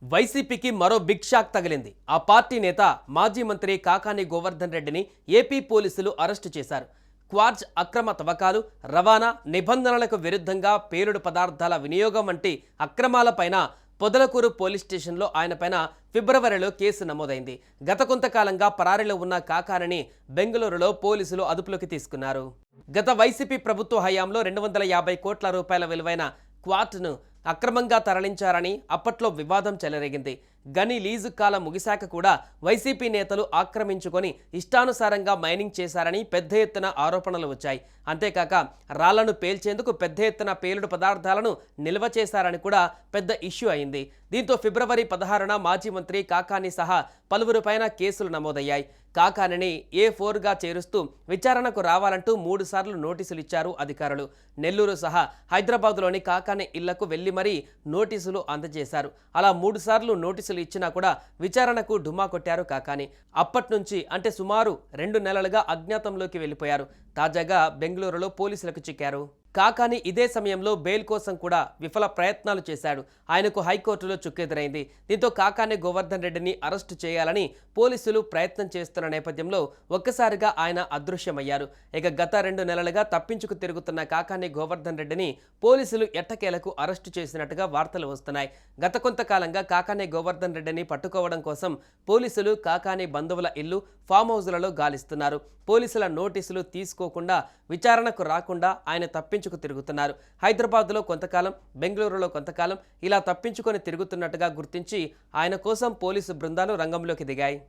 వైసీపీకి మరో big shock తగిలింది. ఆ పార్టీ నేత మాజీ మంత్రి కాకాని గోవర్ధన్ రెడ్డిని ఏపీ పోలీసులు అరెస్టు చేశారు. క్వార్జ్ అక్రమ తవ్వకాలు, రవాణా, నిబంధనలకు విరుద్ధంగా పేలుడు పదార్థాల వినియోగం వంటి అక్రమాలపైన పొదలకూరు పోలీస్ స్టేషన్లో ఆయనపైన ఫిబ్రవరిలో కేసు నమోదైంది. గత కొంతకాలంగా పరారీలో ఉన్న కాకానిని బెంగళూరులో పోలీసులు అదుపులోకి తీసుకున్నారు. గత వైసీపీ ప్రభుత్వ హయాంలో 250 కోట్ల రూపాయల విలువైన క్వార్ట్ను అక్రమంగా తరలించారని అప్పట్లో వివాదం చెలరేగింది. గని లీజు కాలం ముగిశాక కూడా వైసీపీ నేతలు ఆక్రమించుకొని ఇష్టానుసారంగా మైనింగ్ చేశారని పెద్ద ఎత్తున ఆరోపణలు వచ్చాయి. అంతేకాక రాళ్లను పేల్చేందుకు పెద్ద ఎత్తున పేలుడు పదార్థాలను నిల్వ చేశారని కూడా పెద్ద ఇష్యూ అయింది. దీంతో ఫిబ్రవరి 16న మాజీ మంత్రి కాకాని సహా పలువురిపైన కేసులు నమోదయ్యాయి. కాకానిని A4గా చేరుస్తూ విచారణకు రావాలంటూ 3 సార్లు నోటీసులు ఇచ్చారు అధికారులు. నెల్లూరు సహా హైదరాబాద్లోని కాకాని ఇళ్లకు వెళ్లి మరీ నోటీసులు అందజేశారు. అలా 3 సార్లు నోటీసులు ఇచ్చినా కూడా విచారణకు డుమ్మా కొట్టారు కాకాని. అప్పట్నుంచి అంటే సుమారు 2 నెలలుగా అజ్ఞాతంలోకి వెళ్లిపోయారు. తాజాగా బెంగళూరులో పోలీసులకు చిక్కారు. కాకాని ఇదే సమయంలో బెయిల్ కోసం కూడా విఫల ప్రయత్నాలు చేశాడు. ఆయనకు హైకోర్టులో చుక్కెదురైంది. దీంతో కాకాని గోవర్ధన్ రెడ్డిని అరెస్టు చేయాలని పోలీసులు ప్రయత్నం చేస్తున్న నేపథ్యంలో ఒక్కసారిగా ఆయన అదృశ్యమయ్యారు. ఇక గత 2 నెలలుగా తప్పించుకు తిరుగుతున్న కాకాని గోవర్ధన్ రెడ్డిని పోలీసులు ఎట్టకేలకు అరెస్టు చేసినట్టుగా వార్తలు వస్తున్నాయి. గత కొంతకాలంగా కాకాని గోవర్ధన్ రెడ్డిని పట్టుకోవడం కోసం పోలీసులు కాకాని బంధువుల ఇల్లు, ఫామ్ హౌజులలో గాలిస్తున్నారు. పోలీసుల నోటీసులు తీసుకోకుండా విచారణకు రాకుండా ఆయన తప్పించుకు తిరుగుతున్నారు. హైదరాబాద్లో కొంతకాలం, బెంగళూరులో కొంతకాలం ఇలా తప్పించుకొని తిరుగుతున్నట్టుగా గుర్తించి ఆయన కోసం పోలీసు బృందాలు రంగంలోకి దిగాయి.